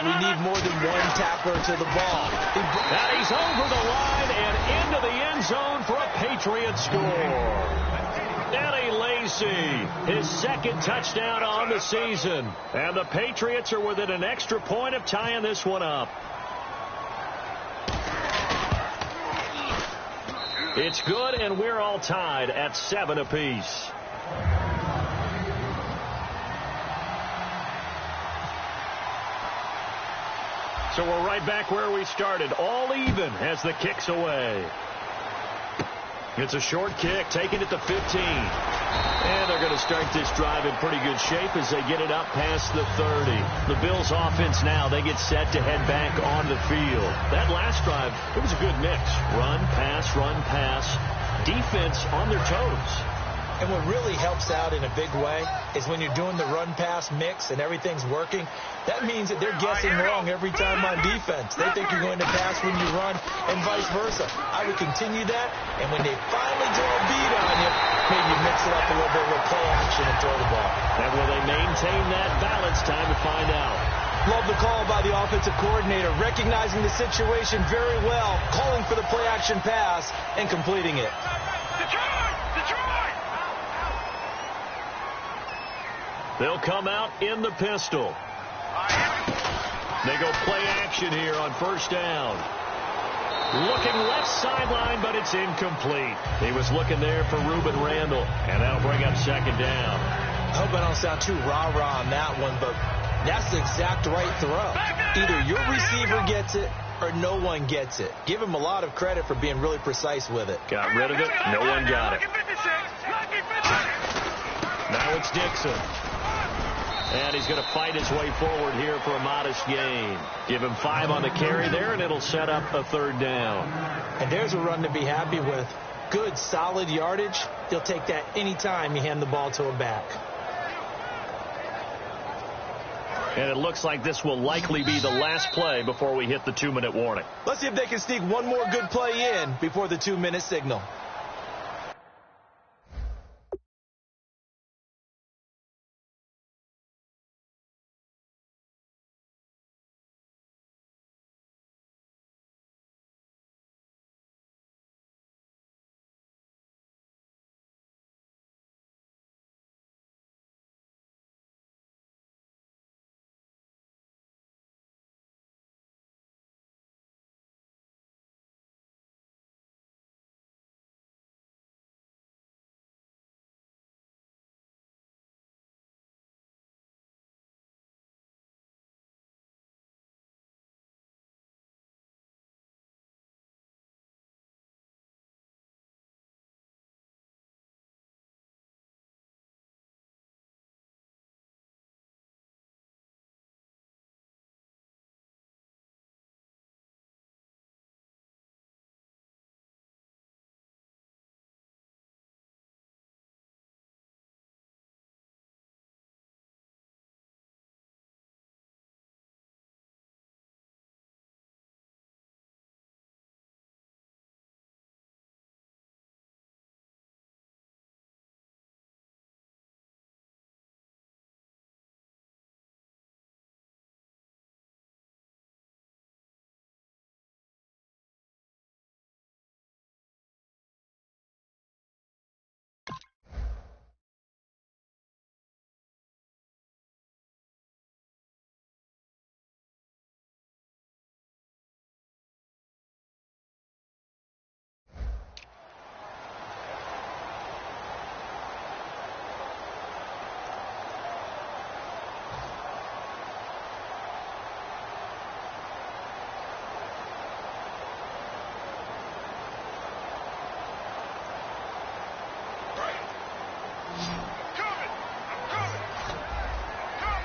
we need more than one tackler to the ball. And he's over the line and into the end zone for a Patriot score. Eddie Lacy, his second touchdown on the season. And the Patriots are within an extra point of tying this one up. It's good, and we're all tied at 7 apiece. So we're right back where we started, all even as the kick's away. It's a short kick, taking it to 15. And they're going to start this drive in pretty good shape as they get it up past the 30. The Bills offense now, they get set to head back on the field. That last drive, it was a good mix. Run, pass, defense on their toes. And what really helps out in a big way is when you're doing the run-pass mix and everything's working, that means that they're guessing wrong every time on defense. They think you're going to pass when you run and vice versa. I would continue that, and when they finally draw a beat on you, maybe mix it up a little bit with play action and throw the ball. And will they maintain that balance? Time to find out. Love the call by the offensive coordinator, recognizing the situation very well, calling for the play-action pass and completing it. They'll come out in the pistol. They go play action here on first down. Looking left sideline, but it's incomplete. He was looking there for Reuben Randall, and that'll bring up second down. I hope I don't sound too rah-rah on that one, but that's the exact right throw. Either your receiver gets it or no one gets it. Give him a lot of credit for being really precise with it. Got rid of it. No one got it. Now it's Dixon. And he's going to fight his way forward here for a modest gain. Give him 5 on the carry there, and it'll set up a third down. And there's a run to be happy with. Good, solid yardage. He'll take that anytime you hand the ball to a back. And it looks like this will likely be the last play before we hit the 2-minute warning. Let's see if they can sneak one more good play in before the 2-minute signal.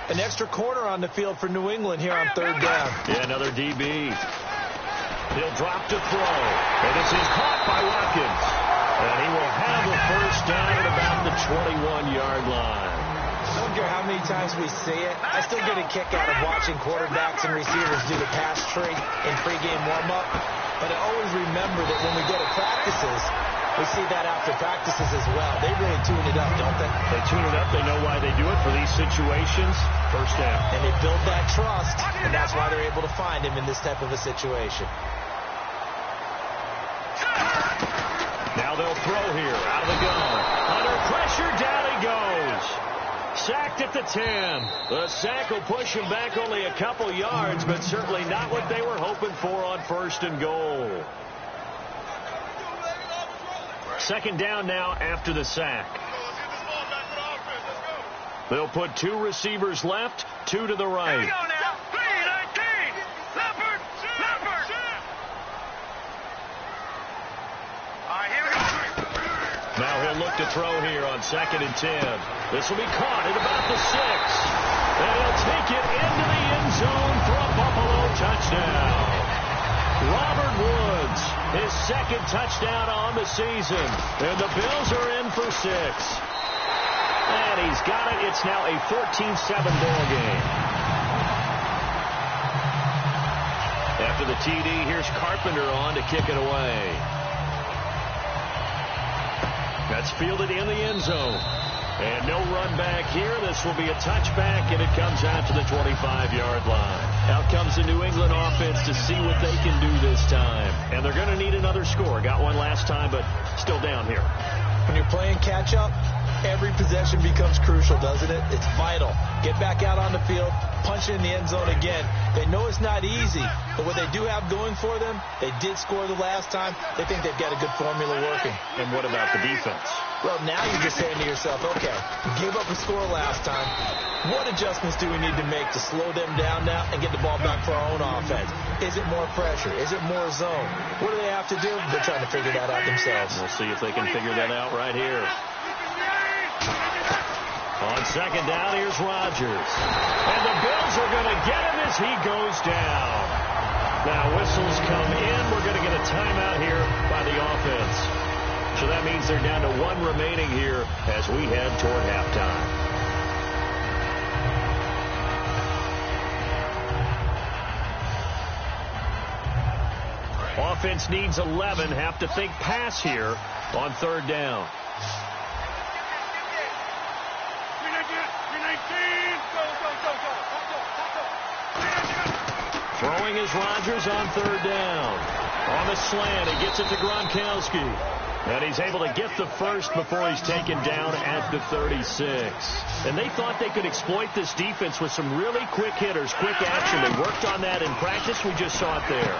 An extra corner on the field for New England here on third down. Yeah, another DB. He'll drop to throw. And this is caught by Watkins. And he will have a first down at about the 21-yard line. I don't care how many times we see it. I still get a kick out of watching quarterbacks and receivers do the pass tree in pregame warm-up. But I always remember that when we go to practices, We see that after practices as well. They really tune it up, don't they? They tune it up. They know why they do it for these situations. First down. And they build that trust, and that's why they're able to find him in this type of a situation. Now they'll throw here out of the gun. Under pressure, down he goes. Sacked at the 10. The sack will push him back only a couple yards, but certainly not what they were hoping for on 1st and goal. Second down now after the sack. They'll put 2 receivers left, 2 to the right. Here we go now. 3-19. Leopard. All right, here we go. Now he'll look to throw here on 2nd and 10. This will be caught at about the 6. And he'll take it into the end zone for a Buffalo touchdown. Robert Woods, his 2nd touchdown on the season. And the Bills are in for 6. And he's got it. It's now a 14-7 ball game. After the TD, here's Carpenter on to kick it away. That's fielded in the end zone. And no run back here. This will be a touchback, and it comes out to the 25-yard line. Out comes the New England offense to see what they can do this time. And they're going to need another score. Got one last time, but still down here. When you're playing catch-up, every possession becomes crucial, doesn't it? It's vital. Get back out on the field, punch it in the end zone again. They know it's not easy, but what they do have going for them, they did score the last time. They think they've got a good formula working. And what about the defense? Well, now you're just saying to yourself, okay, give up a score last time. What adjustments do we need to make to slow them down now and get the ball back for our own offense? Is it more pressure? Is it more zone? What do they have to do? They're trying to figure that out themselves. We'll see if they can figure that out right here. On 2nd down, here's Rodgers. And the Bills are going to get him as he goes down. Now whistles come in. We're going to get a timeout here by the offense. So that means they're down to 1 remaining here as we head toward halftime. Offense needs 11. Have to think pass here on 3rd down. Throwing is Rodgers on 3rd down. On the slant, he gets it to Gronkowski. And he's able to get the first before he's taken down at the 36. And they thought they could exploit this defense with some really quick hitters, quick action. They worked on that in practice. We just saw it there.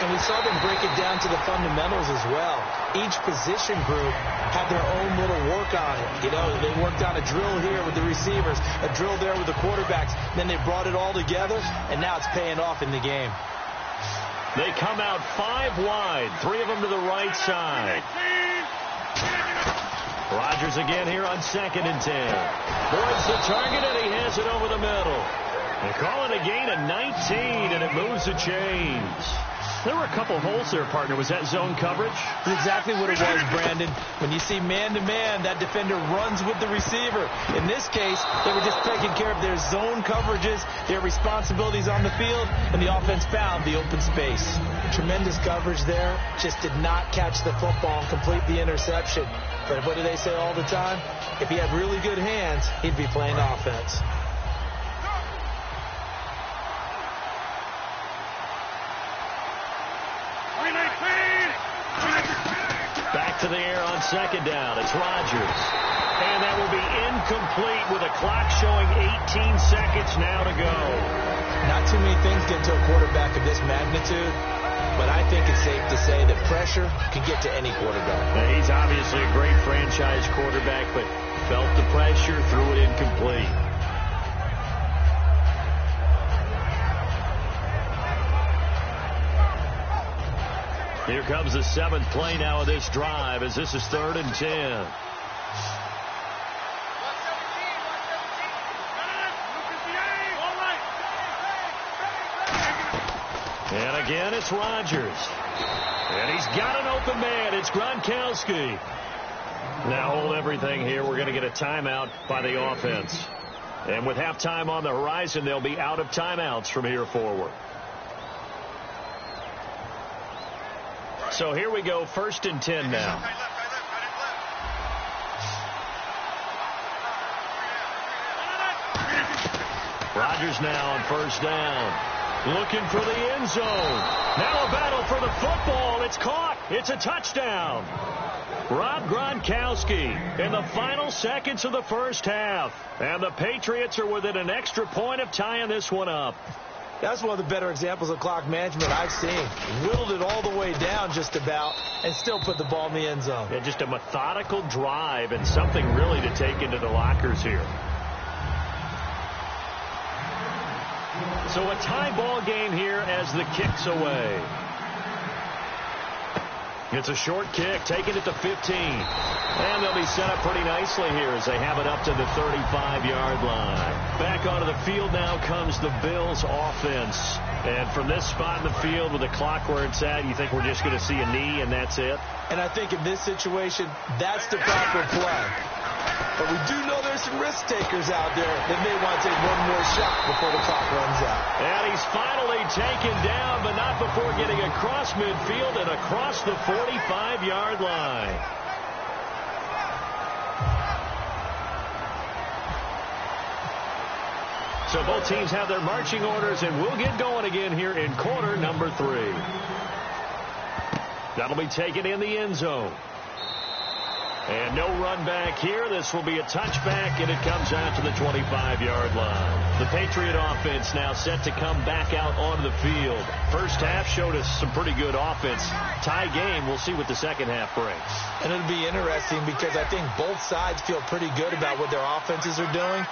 And we saw them break it down to the fundamentals as well. Each position group had their own little work on it. You know, they worked on a drill here with the receivers, a drill there with the quarterbacks. Then they brought it all together, and now it's paying off in the game. They come out 5 wide, 3 of them to the right side. Rodgers again here on 2nd and 10. Boyd's the target, and he has it over the middle. They call it a gain of 19, and it moves the chains. There were a couple holes there, partner. Was that zone coverage? That's exactly what it was, Brandon. When you see man-to-man, that defender runs with the receiver. In this case, they were just taking care of their zone coverages, their responsibilities on the field, and the offense found the open space. Tremendous coverage there. Just did not catch the football and complete the interception. But what do they say all the time? If he had really good hands, he'd be playing offense. Back to the air on 2nd down. It's Rodgers. And that will be incomplete with a clock showing 18 seconds now to go. Not too many things get to a quarterback of this magnitude, but I think it's safe to say that pressure can get to any quarterback. Now, he's obviously a great franchise quarterback, but felt the pressure, threw it incomplete. Here comes the 7th play now of this drive as this is 3rd and 10. And again, it's Rodgers. And he's got an open man. It's Gronkowski. Now hold everything here. We're going to get a timeout by the offense. And with halftime on the horizon, they'll be out of timeouts from here forward. So here we go, 1st and 10 now. Rodgers now on first down. Looking for the end zone. Now a battle for the football. It's caught. It's a touchdown. Rob Gronkowski in the final seconds of the first half. And the Patriots are within an extra point of tying this one up. That's one of the better examples of clock management I've seen. Whittled it all the way down just about and still put the ball in the end zone. Yeah, just a methodical drive and something really to take into the lockers here. So a tie ball game here as the kick's away. It's a short kick, taking it to 15. And they'll be set up pretty nicely here as they have it up to the 35-yard line. Back onto the field now comes the Bills offense. And from this spot in the field with the clock where it's at, you think we're just going to see a knee and that's it? And I think in this situation, that's the proper play. But we do know there's some risk takers out there that may want to take one more shot before the clock runs out. And he's finally taken down, but not before getting across midfield and across the 45-yard line. So both teams have their marching orders, and we'll get going again here in quarter number 3. That'll be taken in the end zone. And no run back here. This will be a touchback, and it comes out to the 25-yard line. The Patriot offense now set to come back out onto the field. First half showed us some pretty good offense. Tie game. We'll see what the second half brings. And it'll be interesting because I think both sides feel pretty good about what their offenses are doing.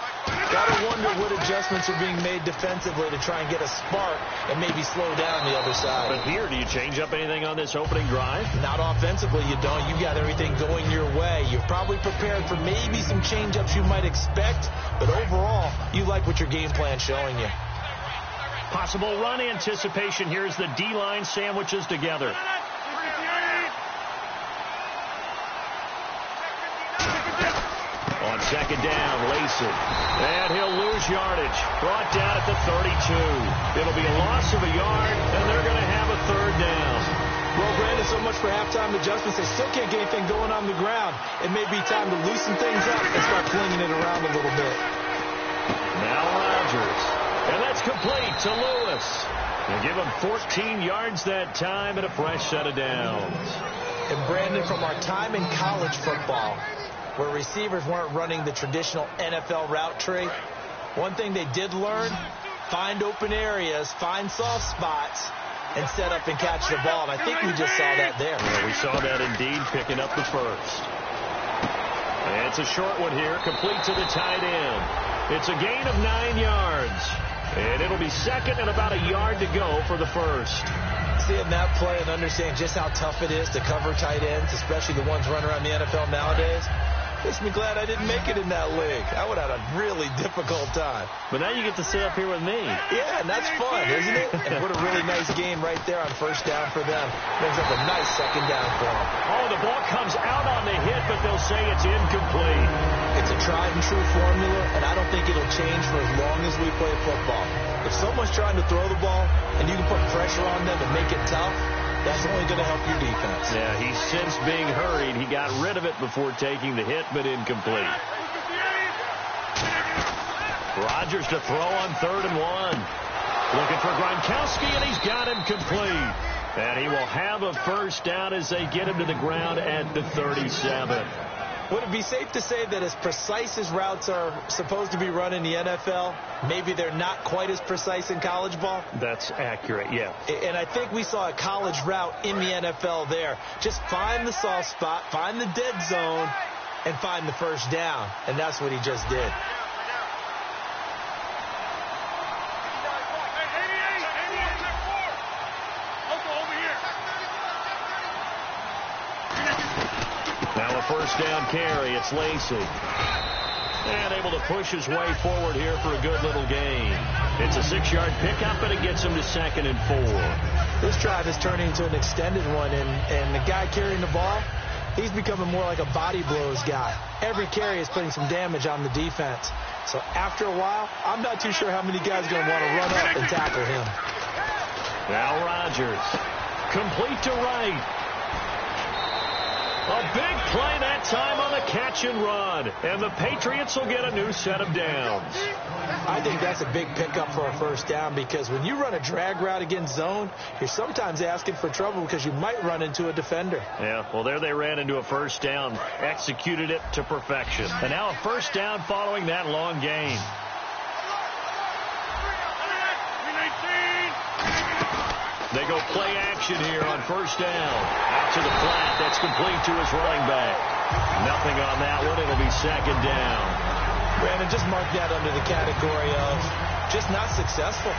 Got to wonder what adjustments are being made defensively to try and get a spark and maybe slow down the other side. But here, do you change up anything on this opening drive? Not offensively, you don't. You got everything going your way. You're probably prepared for maybe some change-ups you might expect, but overall, you like what your game plan's showing you. Possible run anticipation. Here's the D-line sandwiches together. On second down, Lacey. And he'll lose yardage. Brought down at the 32. It'll be a loss of a yard, and they're going to have a third down. Well, Brandon, so much for halftime adjustments. They still can't get anything going on the ground. It may be time to loosen things up and start flinging it around a little bit. Now Rodgers. And that's complete to Lewis. They give him 14 yards that time and a fresh set of downs. And Brandon, from our time in college football, where receivers weren't running the traditional NFL route tree, one thing they did learn, find open areas, find soft spots, and set up and catch the ball. And I think we just saw that there. Yeah, we saw that indeed, picking up the first. And it's a short one here, complete to the tight end. It's a gain of 9 yards. And it'll be second and about a yard to go for the first. Seeing that play and understanding just how tough it is to cover tight ends, especially the ones running around the NFL nowadays, makes me glad I didn't make it in that league. I would have had a really difficult time. But now you get to sit up here with me. Yeah, and that's fun, isn't it? And what a really nice game right there on first down for them. Brings up a nice second down for them. Oh, the ball comes out on the hit, but they'll say it's incomplete. It's a tried-and-true formula, and I don't think it'll change for as long as we play football. If someone's trying to throw the ball and you can put pressure on them and make it tough, that's only going to help your defense. Yeah, he's since being hurried. He got rid of it before taking the hit, but incomplete. Rodgers to throw on 3rd and 1. Looking for Gronkowski, and he's got him complete. And he will have a first down as they get him to the ground at the 37. Would it be safe to say that as precise as routes are supposed to be run in the NFL, maybe they're not quite as precise in college ball? That's accurate, yeah. And I think we saw a college route in the NFL there. Just find the soft spot, find the dead zone, and find the first down. And that's what he just did. Now a first down carry. It's Lacey. And able to push his way forward here for a good little gain. It's a 6-yard pickup, and it gets him to 2nd and 4. This drive is turning into an extended one, and the guy carrying the ball, he's becoming more like a body blows guy. Every carry is putting some damage on the defense. So after a while, I'm not too sure how many guys are going to want to run up and tackle him. Now Rodgers. Complete to right. A big play that time on the catch and run. And the Patriots will get a new set of downs. I think that's a big pickup for a first down because when you run a drag route against zone, you're sometimes asking for trouble because you might run into a defender. Yeah, well, there they ran into a first down, executed it to perfection. And now a first down following that long gain. They go play action here on first down. Out to the flat. That's complete to his running back. Nothing on that one. It'll be second down. Brandon, just mark that under the category of just not successful.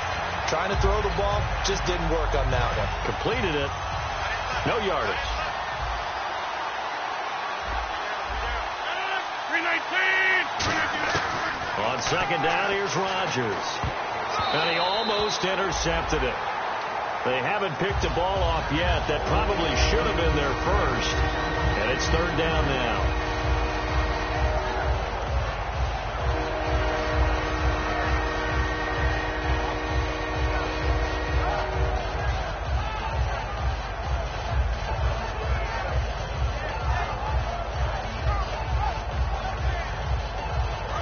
Trying to throw the ball, just didn't work on that one. Completed it. No yardage. 319. On second down, here's Rodgers. And he almost intercepted it. They haven't picked the ball off yet. That probably should have been their first. And it's third down now.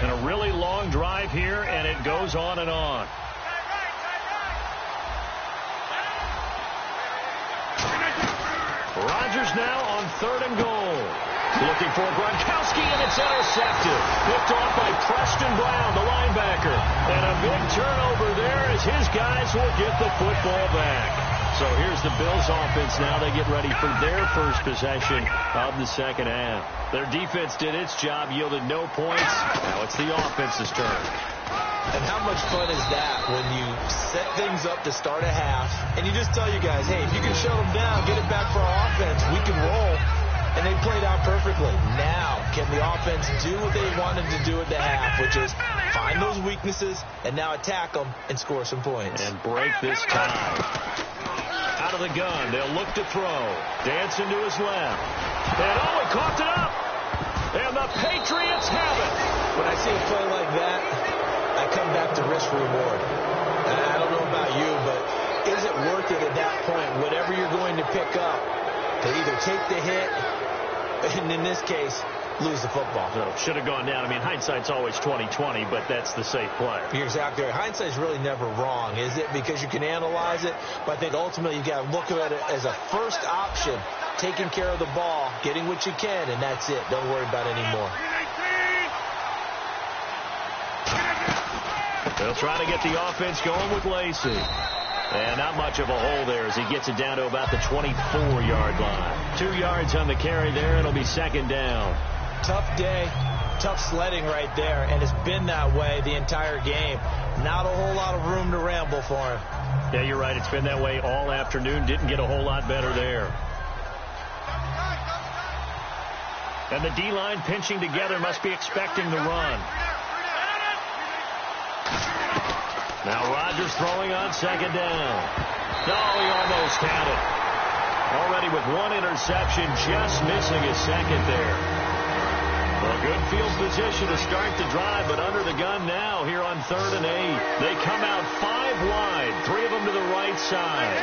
And a really long drive here, and it goes on and on. Rodgers now on third and goal. Looking for Gronkowski, and it's intercepted. Picked off by Preston Brown, the linebacker. And a big turnover there as his guys will get the football back. So here's the Bills offense now. They get ready for their first possession of the second half. Their defense did its job, yielded no points. Now it's the offense's turn. And how much fun is that when you set things up to start a half and you just tell you guys, hey, if you can shut them down, get it back for our offense, we can roll. And they played out perfectly. Now, can the offense do what they wanted to do at the half, which is find those weaknesses and now attack them and score some points. And break this tie. Out of the gun, they'll look to throw. Dancing to his left. And he caught it up. And the Patriots have it. When I see a play like that, I come back to risk reward. I don't know about you, but is it worth it at that point, whatever you're going to pick up, to either take the hit, and in this case, lose the football? So should have gone down. I mean, hindsight's always 20/20, but that's the safe play. You're exactly right. Hindsight's really never wrong, is it? Because you can analyze it, but I think ultimately you got to look at it as a first option, taking care of the ball, getting what you can, and that's it. Don't worry about it anymore. They'll try to get the offense going with Lacey. And not much of a hole there as he gets it down to about the 24-yard line. 2 yards on the carry there. It'll be second down. Tough day, tough sledding right there, and it's been that way the entire game. Not a whole lot of room to ramble for him. Yeah, you're right. It's been that way all afternoon. Didn't get a whole lot better there. And the D-line pinching together, must be expecting the run. Now Rodgers throwing on second down. No, he almost had it. Already with one interception, just missing his second there. Well, good field position to start the drive, but under the gun now here on 3rd and 8. They come out 5 wide, 3 of them to the right side.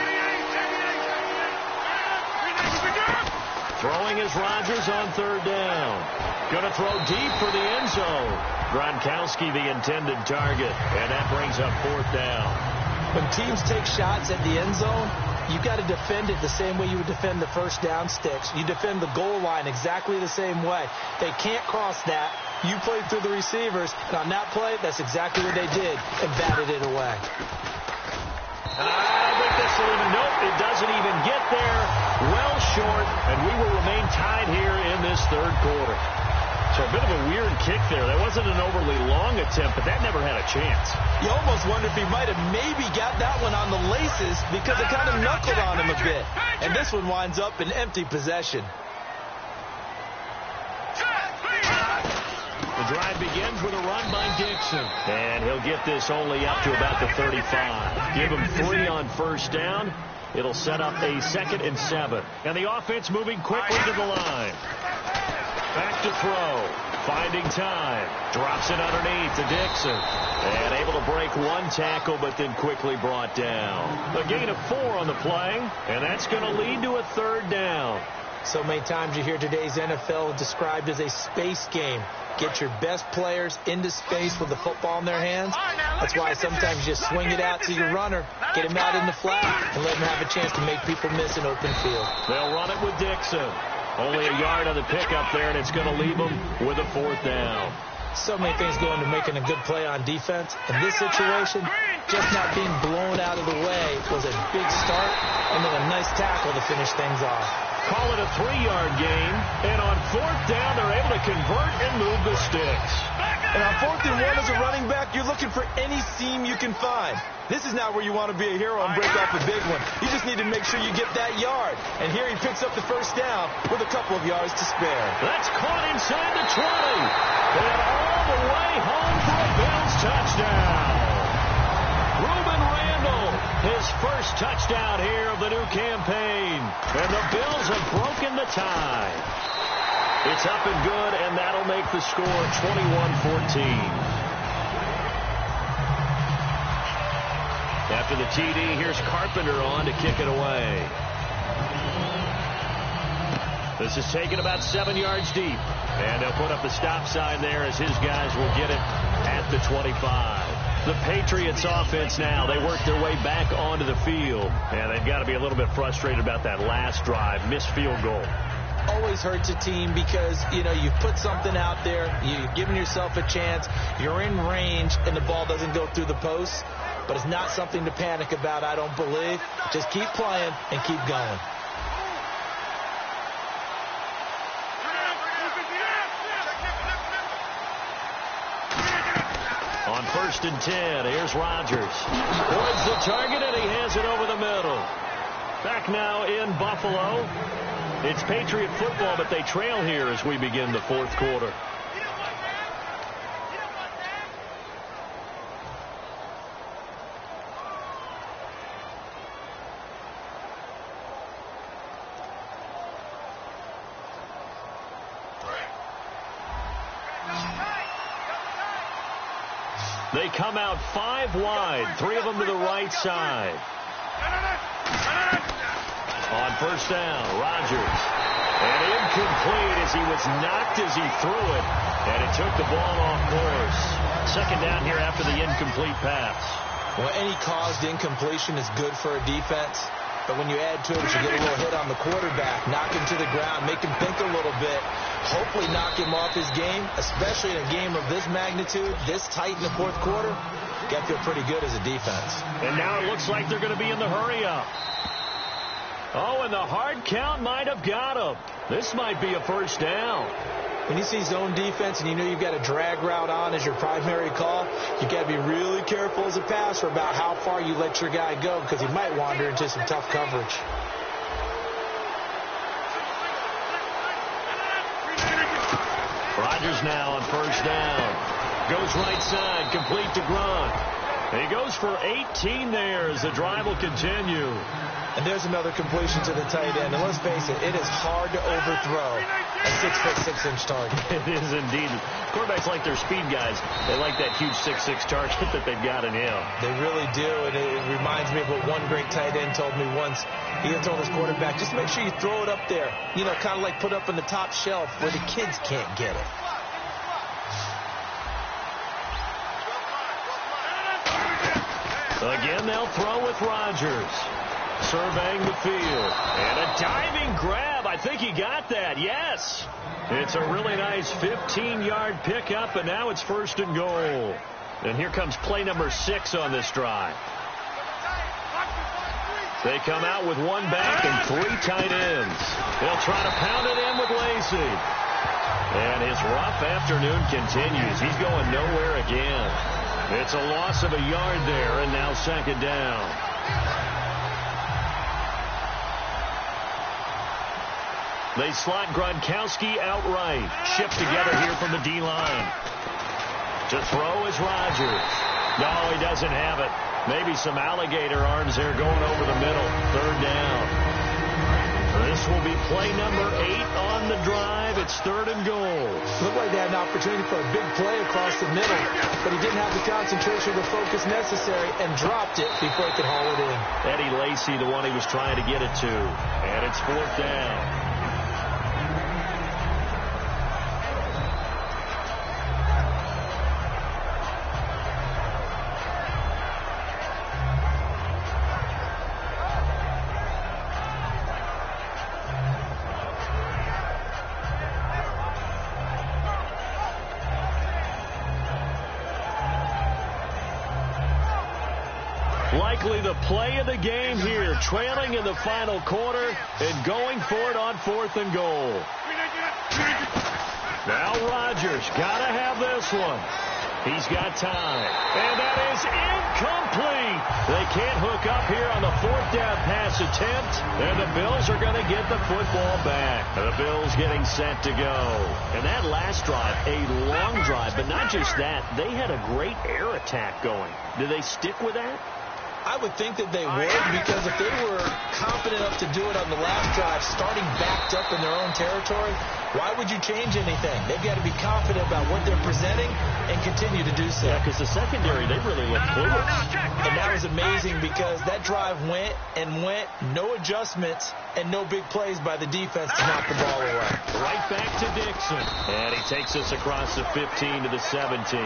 Throwing is Rodgers on 3rd down. Going to throw deep for the end zone. Gronkowski the intended target, and that brings up 4th down. When teams take shots at the end zone, you got to defend it the same way you would defend the first down sticks. You defend the goal line exactly the same way. They can't cross that. You played through the receivers, and on that play, that's exactly what they did, and batted it away. I think this will even, nope, it doesn't even get there. Well short, and we will remain tied here in this 3rd quarter. So a bit of a weird kick there. That wasn't an overly long attempt, but that never had a chance. You almost wonder if he might have maybe got that one on the laces because it kind of knuckled on him a bit. And this one winds up in empty possession. The drive begins with a run by Dixon. And he'll get this only up to about the 35. Give him 3 on first down. It'll set up a 2nd and 7. And the offense moving quickly to the line. Back to throw. Finding time. Drops it underneath to Dixon. And able to break 1 tackle, but then quickly brought down. A gain of 4 on the play. And that's going to lead to a 3rd down. So many times you hear today's NFL described as a space game. Get your best players into space with the football in their hands. That's why sometimes you just swing it out to your runner, get him out in the flat, and let him have a chance to make people miss an open field. They'll run it with Dixon. Only a yard on the pickup there, and it's going to leave them with a 4th down. So many things go into making a good play on defense. In this situation, just not being blown out of the way was a big start, and then a nice tackle to finish things off. Call it a 3-yard gain, and on 4th down, they're able to convert and move the sticks. And on 4th and 1 as a running back, you're looking for any seam you can find. This is not where you want to be a hero and break off a big one. You just need to make sure you get that yard. And here he picks up the 1st down with a couple of yards to spare. That's caught inside the 20. And all the way home for a Bills touchdown. Reuben Randall, his first touchdown here of the new campaign. And the Bills have broken the tie. It's up and good, and that'll make the score 21-14. After the TD, here's Carpenter on to kick it away. This is taken about 7 yards deep. And they'll put up the stop sign there as his guys will get it at the 25. The Patriots offense now, they work their way back onto the field. And they've got to be a little bit frustrated about that last drive, missed field goal. Always hurts a team because, you've put something out there, you've given yourself a chance, you're in range, and the ball doesn't go through the posts. But it's not something to panic about, I don't believe. Just keep playing and keep going. On 1st and 10, here's Rodgers. Towards the target, and he has it over the middle. Back now in Buffalo. It's Patriot football, but they trail here as we begin the 4th quarter. They come out 5 wide, 3 of them to the right side. On 1st down, Rodgers. And incomplete as he was knocked as he threw it. And it took the ball off course. 2nd down here after the incomplete pass. Well, any caused incompletion is good for a defense. But when you add to it, you get a little hit on the quarterback, knock him to the ground, make him think a little bit, hopefully knock him off his game, especially in a game of this magnitude, this tight in the 4th quarter. Got to feel pretty good as a defense. And now it looks like they're going to be in the hurry-up. Oh, and the hard count might have got him. This might be a 1st down. When you see zone defense and you know you've got a drag route on as your primary call, you've got to be really careful as a passer about how far you let your guy go because he might wander into some tough coverage. Rodgers now on 1st down. Goes right side, complete to Gronk. He goes for 18 there as the drive will continue. And there's another completion to the tight end. And let's face it, it is hard to overthrow a 6'6" target. It is indeed. Quarterbacks like their speed guys. They like that huge 6'6" target that they've got in him. They really do. And it reminds me of what one great tight end told me once. He had told his quarterback, just make sure you throw it up there. Kind of like put up on the top shelf where the kids can't get it. Again, they'll throw with Rodgers. Surveying the field. And a diving grab. I think he got that. Yes. It's a really nice 15-yard pickup, and now it's 1st and goal. And here comes play number 6 on this drive. They come out with 1 back and 3 tight ends. They'll try to pound it in with Lacy. And his rough afternoon continues. He's going nowhere again. It's a loss of a yard there, and now 2nd down. They slot Gronkowski outright. Shipped together here from the D-line. To throw is Rodgers. No, he doesn't have it. Maybe some alligator arms there going over the middle. 3rd down. This will be play number 8 on the drive. It's 3rd and goal. Looked like they had an opportunity for a big play across the middle, but he didn't have the concentration or the focus necessary and dropped it before he could haul it in. Eddie Lacy, the one he was trying to get it to. And it's 4th down. Likely the play of the game here, trailing in the final quarter and going for it on 4th and goal. Now Rodgers got to have this one. He's got time. And that is incomplete. They can't hook up here on the 4th down pass attempt. And the Bills are going to get the football back. The Bills getting set to go. And that last drive, a long drive. But not just that, they had a great air attack going. Do they stick with that? I would think that they would, because if they were confident enough to do it on the last drive, starting backed up in their own territory, why would you change anything? They've got to be confident about what they're presenting and continue to do so. Yeah, because the secondary, they really looked clueless. And that was amazing because that drive went and went, no adjustments, and no big plays by the defense to knock the ball away. Right back to Dixon. And he takes us across the 15 to the 17.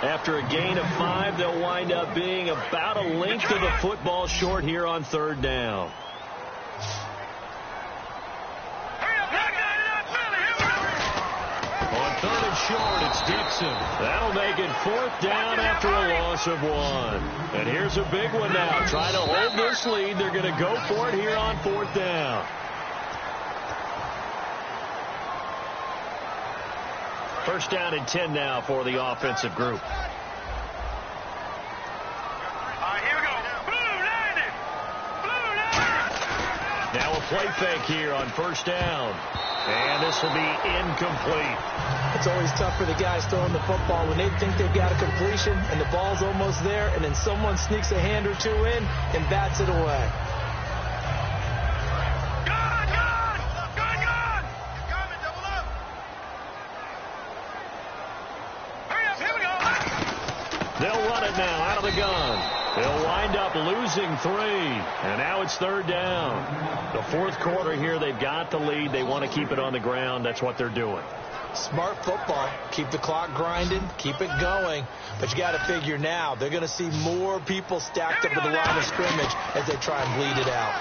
After a gain of 5, they'll wind up being about a length of the football short here on 3rd down. On 3rd and short, it's Dixon. That'll make it 4th down after a loss of 1. And here's a big one now. Trying to hold this lead. They're going to go for it here on 4th down. First down and 10 now for the offensive group. Now a play fake here on 1st down. And this will be incomplete. It's always tough for the guys throwing the football when they think they've got a completion and the ball's almost there, and then someone sneaks a hand or two in and bats it away. They'll run it now out of the gun. They'll wind up losing 3. And now it's 3rd down. The 4th quarter here, they've got the lead. They want to keep it on the ground. That's what they're doing. Smart football. Keep the clock grinding. Keep it going. But you got to figure now they're going to see more people stacked up at the line of scrimmage as they try and bleed it out.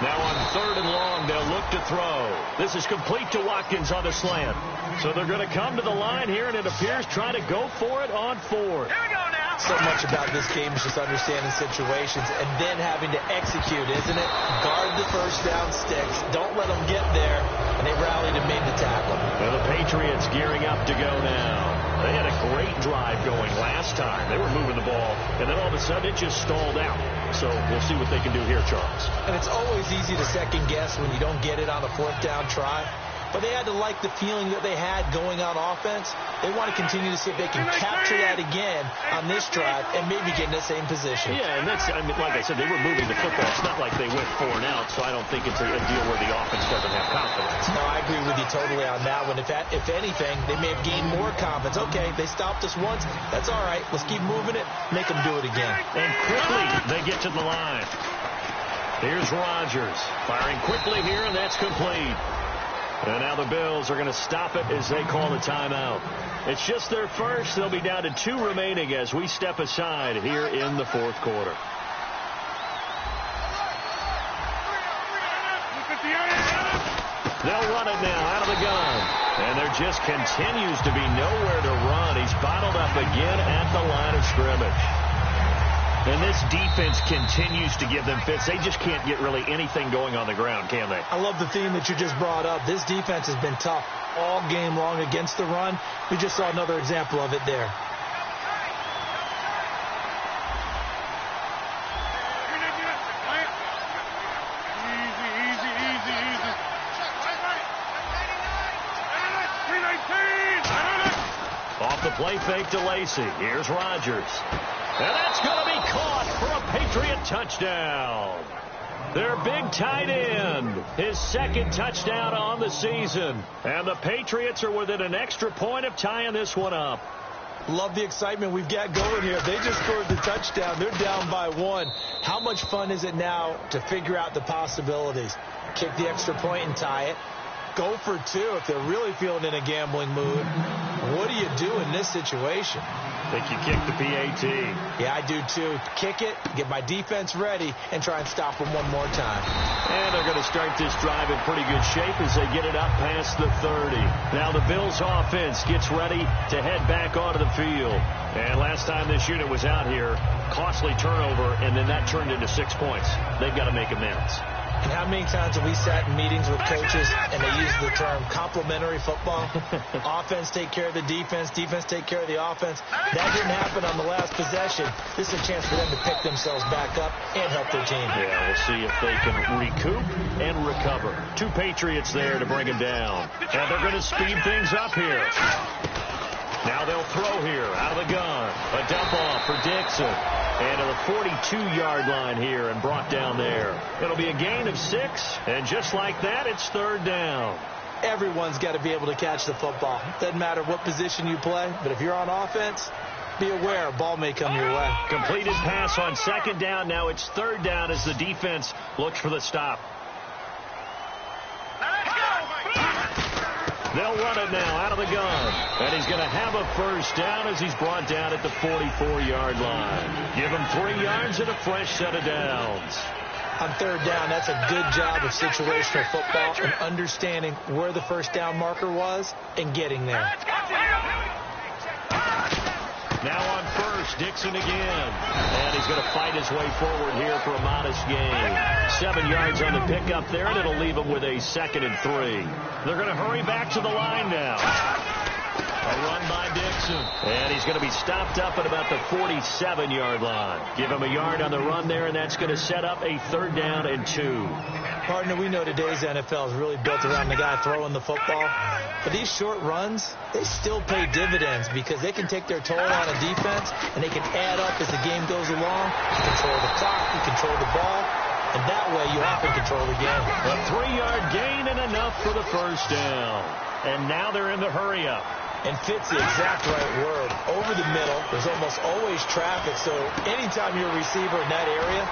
Now on 3rd and long, they'll look to throw. This is complete to Watkins on the slant. So they're going to come to the line here, and it appears trying to go for it on 4th. So much about this game is just understanding situations and then having to execute, isn't it? Guard the first down sticks. Don't let them get there. And they rallied and made the tackle. Well, the Patriots gearing up to go now. They had a great drive going last time. They were moving the ball, and then all of a sudden it just stalled out. So we'll see what they can do here, Charles. And it's always easy to second guess when you don't get it on a 4th down try. But they had to like the feeling that they had going on offense. They want to continue to see if they can capture that again on this drive and maybe get in the same position. Yeah, and that's, I mean, like I said, they were moving the football. It's not like they went 4 and out, so I don't think it's a deal where the offense doesn't have confidence. No, I agree with you totally on that one. If anything, they may have gained more confidence. Okay, they stopped us once. That's all right. Let's keep moving it. Make them do it again. And quickly, they get to the line. Here's Rodgers firing quickly here, and that's complete. And now the Bills are going to stop it as they call the timeout. It's just their first. They'll be down to 2 remaining as we step aside here in the 4th quarter. They'll run it now out of the gun. And there just continues to be nowhere to run. He's bottled up again at the line of scrimmage. And this defense continues to give them fits. They just can't get really anything going on the ground, can they? I love the theme that you just brought up. This defense has been tough all game long against the run. We just saw another example of it there. Off the play fake to Lacey. Here's Rodgers. And that's going to be caught for a Patriot touchdown. Their big tight end, his 2nd touchdown on the season. And the Patriots are within an extra point of tying this one up. Love the excitement we've got going here. They just scored the touchdown. They're down by 1. How much fun is it now to figure out the possibilities? Kick the extra point and tie it. Go for two if they're really feeling in a gambling mood. What do you do in this situation? I think you kick the PAT. Yeah, I do too. Kick it, get my defense ready, and try and stop them one more time. And they're going to start this drive in pretty good shape as they get it up past the 30. Now the Bills offense gets ready to head back onto the field. And last time this unit was out here, costly turnover, and then that turned into 6 points. They've got to make amends. And how many times have we sat in meetings with coaches and they use the term complementary football? Offense take care of the defense, defense take care of the offense. That didn't happen on the last possession. This is a chance for them to pick themselves back up and help their team. Yeah, we'll see if they can recoup and recover. 2 Patriots there to bring them down. And they're going to speed things up here. Now they'll throw here out of the gun. A dump off for Dixon. And to the 42-yard line here and brought down there. It'll be a gain of 6. And just like that, it's 3rd down. Everyone's got to be able to catch the football. Doesn't matter what position you play, but if you're on offense, be aware a ball may come your way. Completed pass on 2nd down. Now it's 3rd down as the defense looks for the stop. They'll run it now out of the gun. And he's going to have a 1st down as he's brought down at the 44-yard line. Give him 3 yards and a fresh set of downs. On 3rd down, that's a good job of situational football and understanding where the 1st down marker was and getting there. Now on 1st, Dixon again. And he's going to fight his way forward here for a modest gain. 7 yards on the pickup there, and it'll leave him with a 2nd and 3. They're going to hurry back to the line now. A run by Dixon. And he's going to be stopped up at about the 47-yard line. Give him a yard on the run there, and that's going to set up a 3rd down and 2. Partner, we know today's NFL is really built around the guy throwing the football. But these short runs, they still pay dividends because they can take their toll on a defense, and they can add up as the game goes along. You control the clock, you control the ball, and that way you often control the game. A 3-yard gain and enough for the 1st down. And now they're in the hurry-up. And fits the exact right word. Over the middle, there's almost always traffic, so anytime you're a receiver in that area,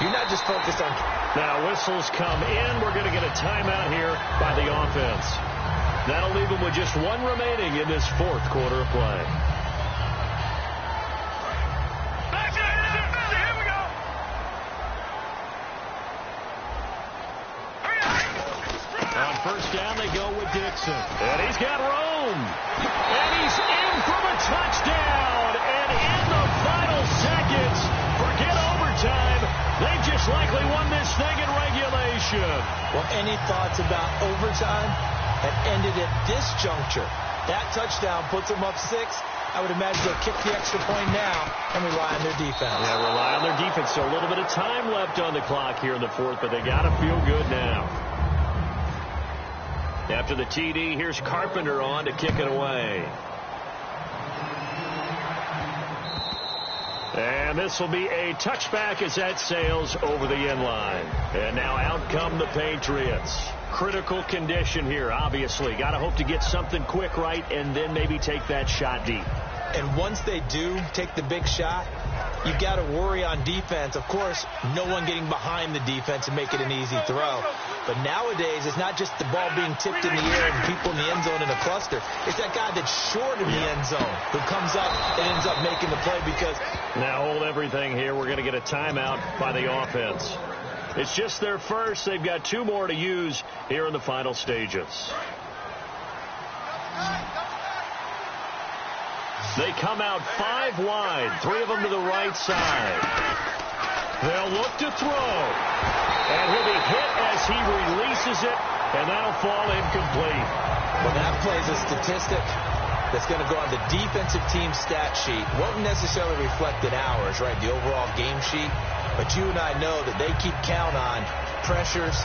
you're not just focused on... Now whistles come in. We're going to get a timeout here by the offense. That'll leave them with just 1 remaining in this 4th quarter of play. On 1st down, they go with Dixon. And he's got room. And he's in for the touchdown. And in the final seconds, forget overtime. They've just likely won this thing in regulation. Well, any thoughts about overtime have ended at this juncture? That touchdown puts them up 6. I would imagine they'll kick the extra point now and rely on their defense. Yeah, rely on their defense. So a little bit of time left on the clock here in the 4th, but they got to feel good now. After the TD, here's Carpenter on to kick it away. And this will be a touchback as that sails over the end line. And now out come the Patriots. Critical condition here, obviously. Got to hope to get something quick right and then maybe take that shot deep. And once they do take the big shot, you've got to worry on defense. Of course, no one getting behind the defense and make it an easy throw. But nowadays, it's not just the ball being tipped in the air and people in the end zone in a cluster. It's that guy that's short in the end zone who comes up and ends up making the play because... Now hold everything here. We're going to get a timeout by the offense. It's just their first. They've got 2 more to use here in the final stages. They come out 5 wide, 3 of them to the right side. They'll look to throw. And he'll be hit as he releases it, and that'll fall incomplete. Well, that plays a statistic that's going to go on the defensive team stat sheet. Won't necessarily reflect in ours, right, the overall game sheet. But you and I know that they keep count on pressures,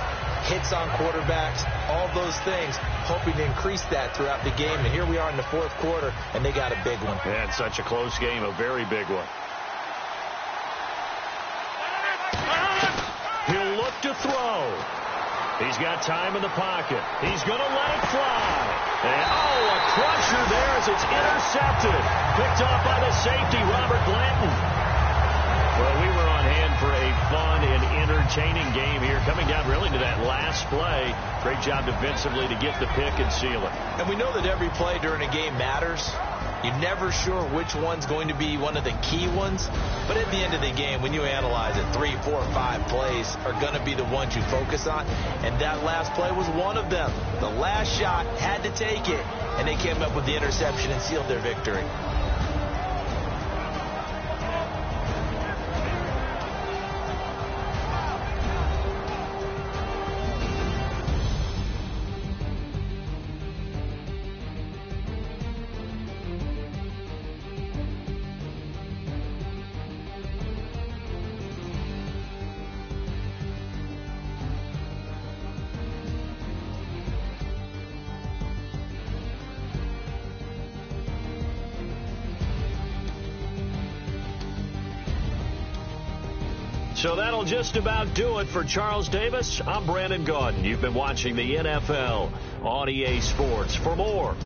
hits on quarterbacks, all those things, hoping to increase that throughout the game. And here we are in the 4th quarter, and they got a big one. And such a close game, a very big one. He'll look to throw. He's got time in the pocket. He's going to let it fly. And, a crusher there as it's intercepted. Picked off by the safety, Robert Blanton. Well, we were on hand for a fun and entertaining game here, coming down really to that last play. Great job defensively to get the pick and seal it. And we know that every play during a game matters. You're never sure which one's going to be one of the key ones. But at the end of the game, when you analyze it, 3, 4, 5 plays are going to be the ones you focus on. And that last play was one of them. The last shot had to take it, and they came up with the interception and sealed their victory. So that'll just about do it for Charles Davis. I'm Brandon Gaudin. You've been watching the NFL on EA Sports. For more